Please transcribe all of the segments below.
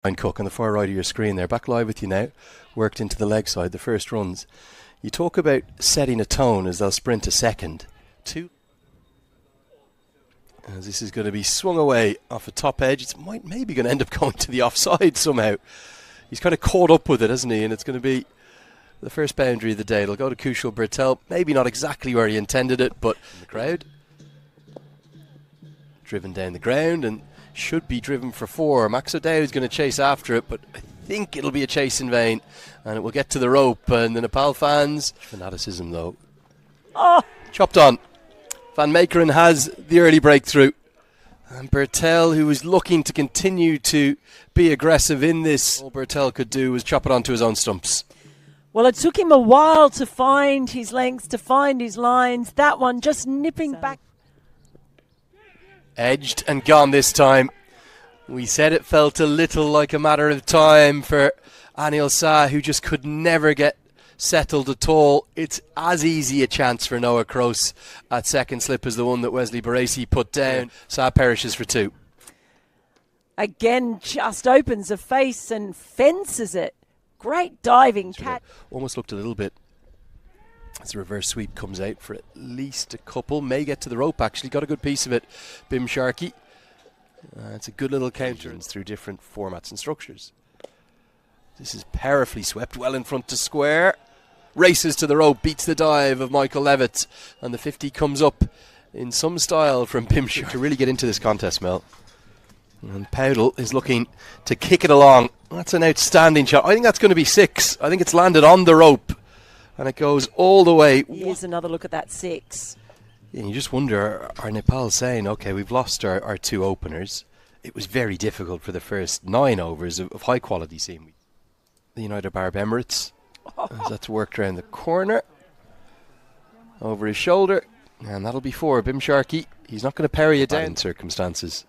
Cook on the far right of your screen there. Back live with you now. Worked into the leg side, the first runs. You talk about setting a tone as they'll sprint a second. As this is going to be swung away off a top edge. It's maybe going to end up going to the offside somehow. He's kind of caught up with it, hasn't he? And it's going to be the first boundary of the day. It'll go to Kushal Bertel. Maybe not exactly where he intended it, but in the crowd. Driven down the ground and should be driven for 4. Max O'Dowd is going to chase after it, but I think it'll be a chase in vain. And it will get to the rope. And the Nepal fans, fanaticism though. Chopped on. Van Meekeren has the early breakthrough. And Bertel, who was looking to continue to be aggressive in this, all Bertel could do was chop it onto his own stumps. Well, it took him a while to find his lengths, to find his lines. That one just nipping back. Edged and gone this time. We said it felt a little like a matter of time for Anil Shah, who just could never get settled at all. It's as easy a chance for Noah Kroos at second slip as the one that Wesley Baresi put down. Shah perishes for 2. Again, just opens a face and fences it. Great diving catch. Almost looked a little bit as the reverse sweep comes out for at least a couple. May get to the rope actually. Got a good piece of it. Bim Sharkey. It's a good little counter through different formats and structures. This is powerfully swept well in front to square. Races to the rope, beats the dive of Michael Levitt, and the 50 comes up in some style from Bim Sharkey to really get into this contest, Mel. And Powdell is looking to kick it along. That's an outstanding shot. I think that's going to be 6. I think it's landed on the rope and it goes all the way. Here's another look at that 6. And you just wonder, are Nepal saying, okay, we've lost our 2 openers. It was very difficult for the first 9 overs of high quality seaweed. The United Arab Emirates, as that's worked around the corner, over his shoulder, and that'll be 4. Bim Sharkey, he's not going to parry it down in circumstances.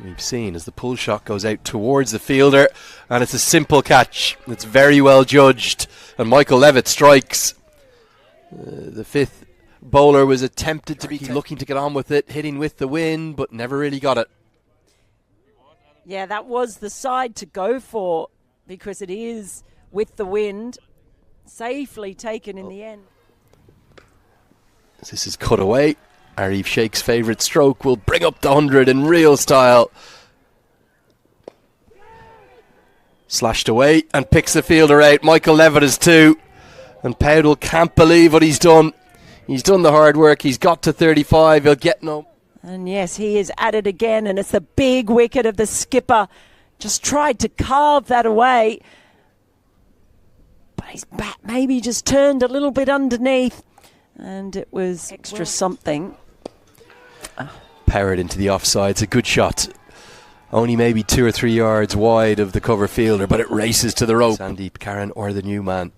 We've seen as the pull shot goes out towards the fielder, and it's a simple catch. It's very well judged, and Michael Levitt strikes. The 5th bowler was attempted to be looking to get on with it, hitting with the wind, but never really got it. Yeah, that was the side to go for, because it is with the wind, safely taken in the end. This is cut away. Arif Sheikh's favourite stroke will bring up the 100 in real style. Slashed away and picks the fielder out. Michael Levitt is 2. And Powdell can't believe what he's done. He's done the hard work. He's got to 35. He'll get no. And yes, he is at it again. And it's the big wicket of the skipper. Just tried to carve that away. But his bat maybe just turned a little bit underneath. And it was extra something. Powered into the offside. It's a good shot. Only maybe 2 or 3 yards wide of the cover fielder, but it races to the rope. Sandeep, Karen or the new man.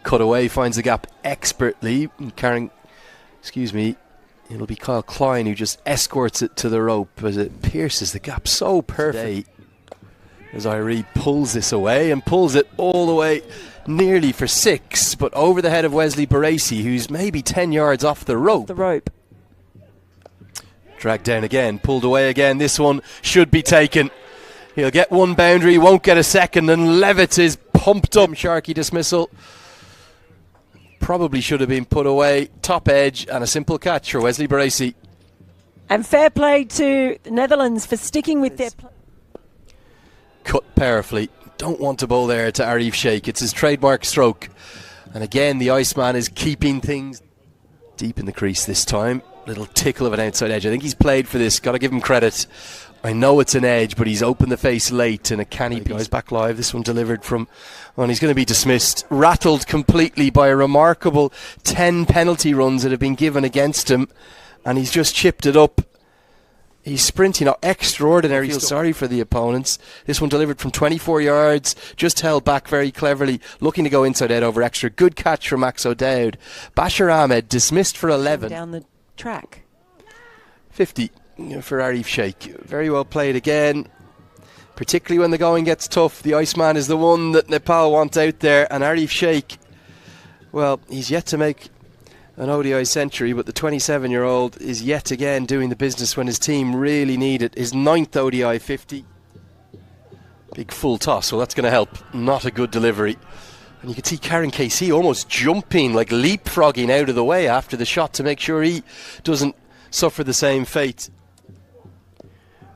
Cut away, finds the gap expertly. Karen, excuse me, it'll be Kyle Klein who just escorts it to the rope as it pierces the gap so perfect. As Irene pulls this away and pulls it all the way nearly for 6, but over the head of Wesley Baresi, who's maybe 10 yards off the rope. Dragged down again, pulled away again. This one should be taken. He'll get 1 boundary, won't get a second, and Levitt is pumped up. Sharkey dismissal. Probably should have been put away. Top edge and a simple catch for Wesley Baresi. And fair play to the Netherlands for sticking with their cut powerfully. Don't want to bowl there to Arif Sheikh. It's his trademark stroke. And again, the Iceman is keeping things deep in the crease this time. Little tickle of an outside edge. I think he's played for this. Got to give him credit. I know it's an edge, but he's opened the face late and a canny piece. Guys back live. This one delivered from, well, he's going to be dismissed. Rattled completely by a remarkable 10 penalty runs that have been given against him. And he's just chipped it up. He's sprinting out extraordinary. Feel sorry for the opponents. This one delivered from 24 yards, just held back very cleverly, looking to go inside head over extra. Good catch from Max O'Dowd. Bashir Ahmed dismissed for 11. Down the track. 50 for Arif Sheikh. Very well played again. Particularly when the going gets tough. The Iceman is the one that Nepal want out there. And Arif Sheikh, well, he's yet to make an ODI century, but the 27-year-old is yet again doing the business when his team really need it. His 9th ODI 50. Big full toss, well that's going to help. Not a good delivery. And you can see Karen KC almost jumping, like leapfrogging out of the way after the shot to make sure he doesn't suffer the same fate.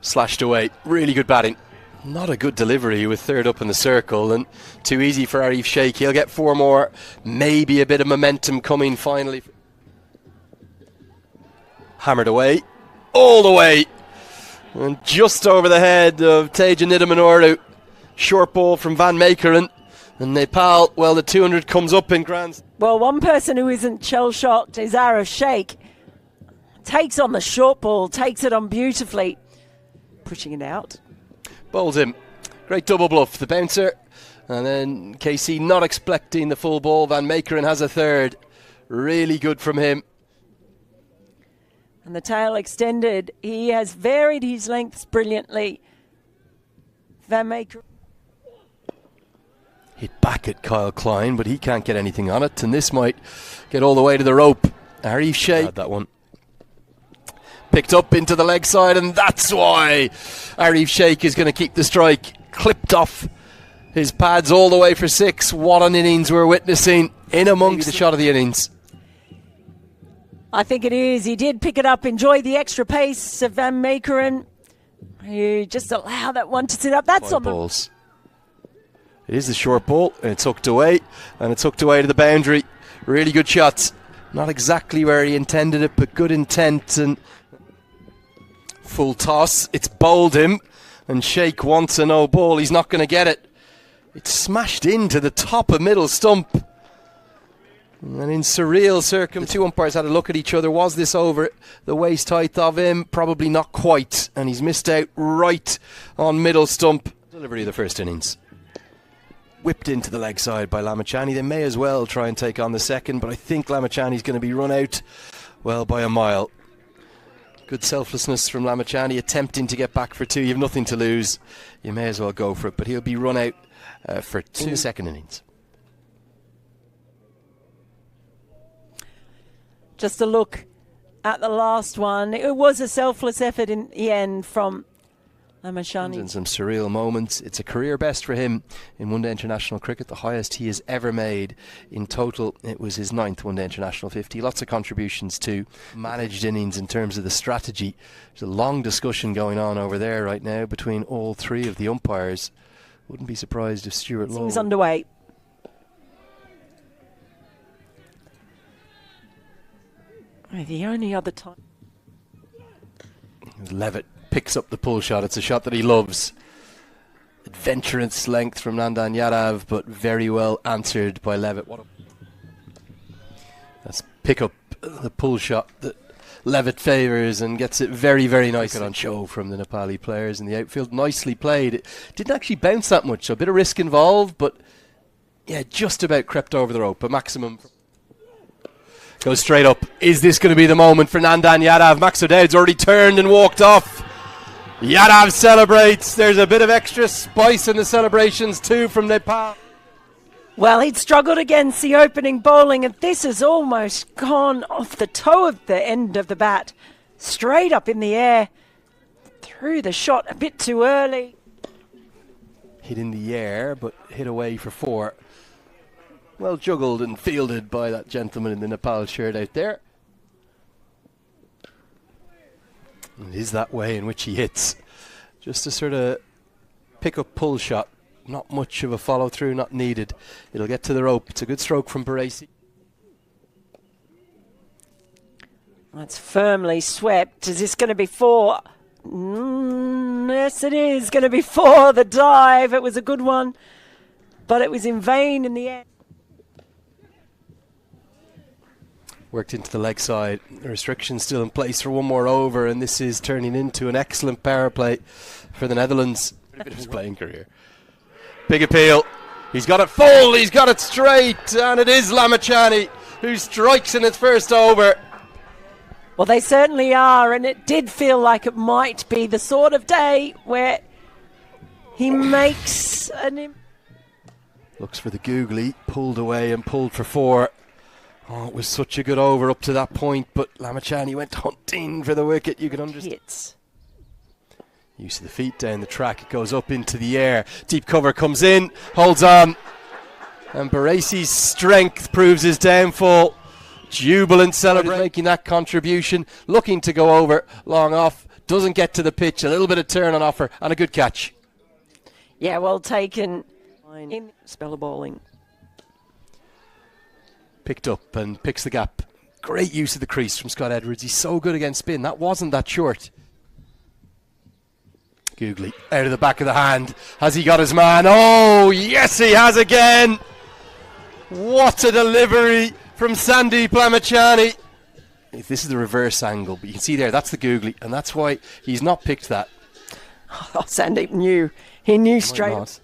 Slashed away. Really good batting. Not a good delivery with third up in the circle, and too easy for Arif Sheikh. He'll get 4 more. Maybe a bit of momentum coming finally. Hammered away. All the way. And just over the head of Teja Nidamanoru. Short ball from Van Meekeren. And Nepal, well, the 200 comes up in grand. Well, one person who isn't shell-shocked is Arif Sheikh. Takes on the short ball, takes it on beautifully. Pushing it out. Bowls him. Great double bluff. The bouncer. And then KC not expecting the full ball. Van Meekeren has a third. Really good from him. And the tail extended. He has varied his lengths brilliantly. Van Meekeren. Hit back at Kyle Klein, but he can't get anything on it. And this might get all the way to the rope. Arif Sheikh had that one. Picked up into the leg side, and that's why Arif Sheikh is going to keep the strike. Clipped off his pads all the way for 6. What an innings we're witnessing. In amongst the shot of the innings. I think it is. He did pick it up, enjoy the extra pace of Van Meekeren. You just allow that one to sit up. That's on balls. It is the short ball, and it's hooked away, and it's hooked away to the boundary. Really good shots. Not exactly where he intended it, but good intent. And full toss. It's bowled him, and Sheikh wants a no ball. He's not going to get it. It's smashed into the top of middle stump. And in surreal circumstances, the 2 umpires had a look at each other. Was this over the waist height of him? Probably not quite. And he's missed out right on middle stump. Delivery of the first innings. Whipped into the leg side by Lamichhane. They may as well try and take on the second, but I think Lamichane's going to be run out, well, by a mile. Good selflessness from Lamichhane, attempting to get back for 2. You have nothing to lose. You may as well go for it, but he'll be run out for 2 in the second innings. Just a look at the last one. It was a selfless effort in the end from Lamichhane. In some surreal moments. It's a career best for him in one-day international cricket, the highest he has ever made. In total, it was his 9th one-day international 50. Lots of contributions to managed innings in terms of the strategy. There's a long discussion going on over there right now between all 3 of the umpires. Wouldn't be surprised if Stuart Law... Things underway. The only other time... Levitt picks up the pull shot. It's a shot that he loves. Adventurous length from Nandan Yadav, but very well answered by Levitt. Let's pick up the pull shot that Levitt favours and gets it very, very nice on show from the Nepali players in the outfield. Nicely played. It didn't actually bounce that much, so a bit of risk involved, but yeah, just about crept over the rope. A maximum... Goes straight up. Is this going to be the moment for Nandan Yadav? Max O'Dowd's already turned and walked off. Yadav celebrates. There's a bit of extra spice in the celebrations too from Nepal. Well, he'd struggled against the opening bowling, and this has almost gone off the toe of the end of the bat. Straight up in the air. Threw the shot a bit too early. Hit in the air, but hit away for 4. Well juggled and fielded by that gentleman in the Nepal shirt out there. It is that way in which he hits. Just a sort of pick-up pull shot. Not much of a follow-through, not needed. It'll get to the rope. It's a good stroke from Baresi. That's firmly swept. Is this going to be 4? Yes, it is going to be 4. The dive. It was a good one, but it was in vain in the end. Worked into the leg side. The restrictions still in place for 1 more over, and this is turning into an excellent power play for the Netherlands. A bit of his playing career. Big appeal. He's got it full. He's got it straight, and it is Lamichhane who strikes in its first over. Well, they certainly are, and it did feel like it might be the sort of day where he makes an... Looks for the googly, pulled away and pulled for 4. Oh, it was such a good over up to that point, but Lamichhane went hunting for the wicket. You can understand. Use of the feet down the track, it goes up into the air. Deep cover comes in, holds on. And Baresi's strength proves his downfall. Jubilant celebrating, making that contribution. Looking to go over, long off. Doesn't get to the pitch, a little bit of turn on offer, and a good catch. Yeah, well taken in spell of bowling. Picked up and picks the gap. Great use of the crease from Scott Edwards. He's so good against spin. That wasn't that short. Googly out of the back of the hand. Has he got his man? Oh, yes, he has again. What a delivery from Sandeep Lamichhane. If this is the reverse angle, but you can see there, that's the googly, and that's why he's not picked that. Oh, Sandeep knew. He knew straight.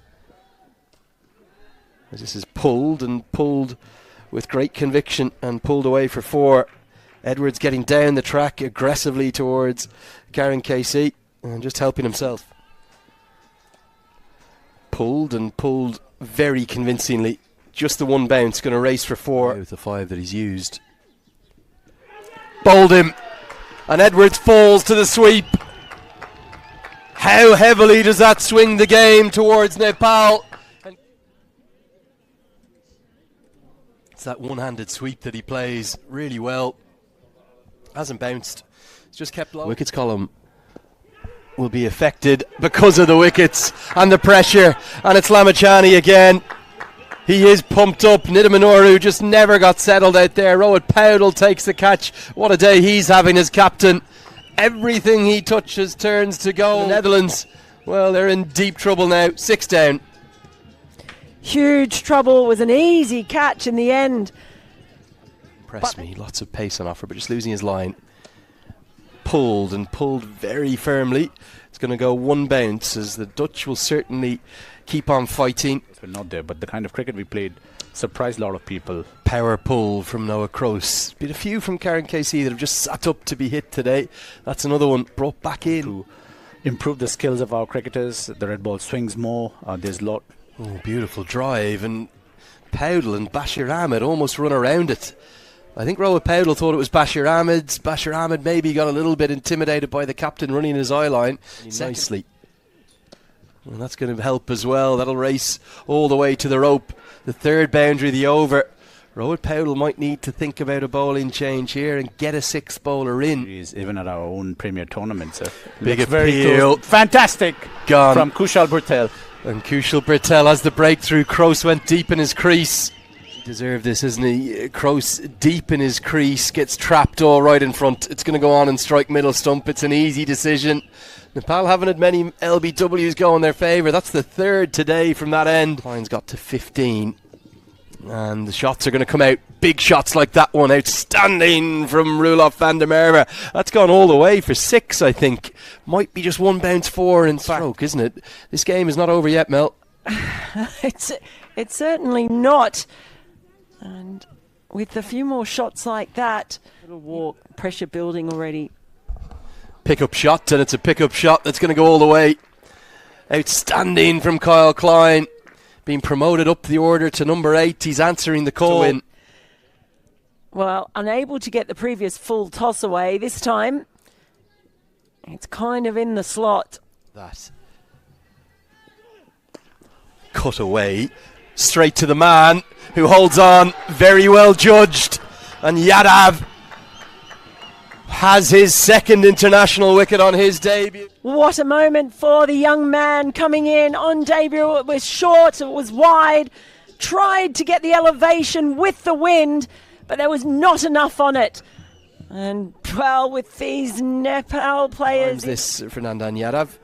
As this is pulled and pulled with great conviction and pulled away for 4. Edwards getting down the track aggressively towards Karen KC and just helping himself. Pulled and pulled very convincingly. Just the one bounce, going to race for 4 with the 5 that he's used. Bowled him, and Edwards falls to the sweep. How heavily does that swing the game towards Nepal? It's that one-handed sweep that he plays really well. Hasn't bounced, it's just kept low. Wickets column will be affected because of the wickets and the pressure, and it's Lamichhane again. He is pumped up. Nidaminoru just never got settled out there. Rohit Powdell takes the catch. What a day he's having as captain. Everything he touches turns to goal. The Netherlands, well, they're in deep trouble now. 6 down. Huge trouble. Was an easy catch in the end. Impressed me. Lots of pace on offer, but just losing his line. Pulled and pulled very firmly. It's going to go one bounce, as the Dutch will certainly keep on fighting. We're not there, but the kind of cricket we played surprised a lot of people. Power pull from Noah Kroos. Been a few from Karen KC that have just sat up to be hit today. That's another one brought back in. To improve the skills of our cricketers, the red ball swings more. There's a lot. Oh, beautiful drive, and Powdell and Bashir Ahmed almost run around it. I think Rohit Powdell thought it was Bashir Ahmed's. Bashir Ahmed maybe got a little bit intimidated by the captain running his eye line nicely. And that's going to help as well. That'll race all the way to the rope. The third boundary, the over. Rohit Powdell might need to think about a bowling change here and get a 6th bowler in. Even at our own premier tournament. Big appeal. Fantastic. Gone. From Kushal Bhurtel. And Kushal Bhurtel has the breakthrough. Kroos went deep in his crease. He deserved this, isn't he? Kroos deep in his crease, gets trapped all right in front. It's going to go on and strike middle stump. It's an easy decision. Nepal haven't had many LBWs go in their favour. That's the 3rd today from that end. Line's got to 15. And the shots are going to come out. Big shots like that one. Outstanding from Roelof van der Merwe. That's gone all the way for 6, I think. Might be just one bounce 4 in stroke, isn't it? This game is not over yet, Mel. It's certainly not. And with a few more shots like that, little walk, pressure building already. Pick-up shot, and it's a pick-up shot that's going to go all the way. Outstanding from Kyle Klein. Being promoted up the order to number 8. He's answering the call in. Well, unable to get the previous full toss away. This time, it's kind of in the slot. That. Cut away. Straight to the man who holds on. Very well judged. And Yadav has his 2nd international wicket on his debut. What a moment for the young man coming in on debut. It was short, it was wide, tried to get the elevation with the wind, but there was not enough on it. And well, with these Nepal players... This Fernandan Yadav.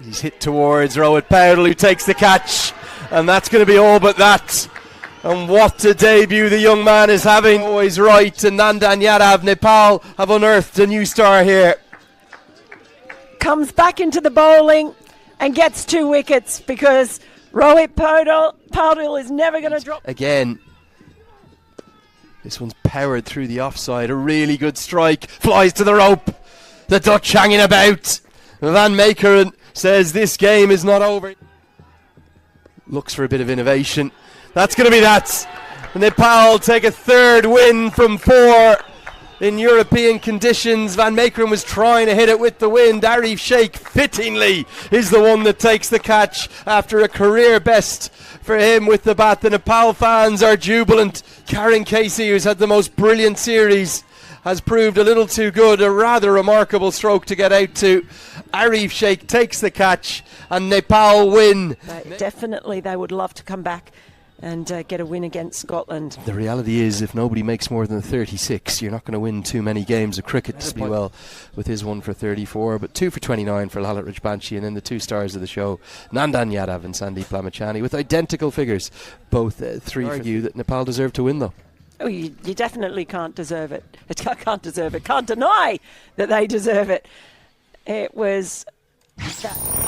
He's hit towards Rohit Powdell, who takes the catch, and that's going to be all but that. And what a debut the young man is having. Always right, and Nandan Yadav, Nepal have unearthed a new star here. Comes back into the bowling and gets 2 wickets because Rohit Powdell is never going to drop. Again, this one's powered through the offside. A really good strike. Flies to the rope. The Dutch hanging about. Van Meekeren says this game is not over. Looks for a bit of innovation. That's going to be that. Nepal take a 3rd win from 4 in European conditions. Van Meekeren was trying to hit it with the wind. Arif Sheikh, fittingly, is the one that takes the catch after a career best for him with the bat. The Nepal fans are jubilant. Karen Casey, who's had the most brilliant series, has proved a little too good. A rather remarkable stroke to get out to. Arif Sheikh takes the catch and Nepal win. Definitely they would love to come back and get a win against Scotland. The reality is, if nobody makes more than 36, you're not going to win too many games of cricket. To be well with his 1 for 34, but 2 for 29 for Lalit Rajbanshi, and then the 2 stars of the show, Nandan Yadav and Sandeep Lamichhane, with identical figures. Both 3 argue that Nepal deserve to win, though. Oh, you definitely can't deserve it. Can't deny that they deserve it. It was that.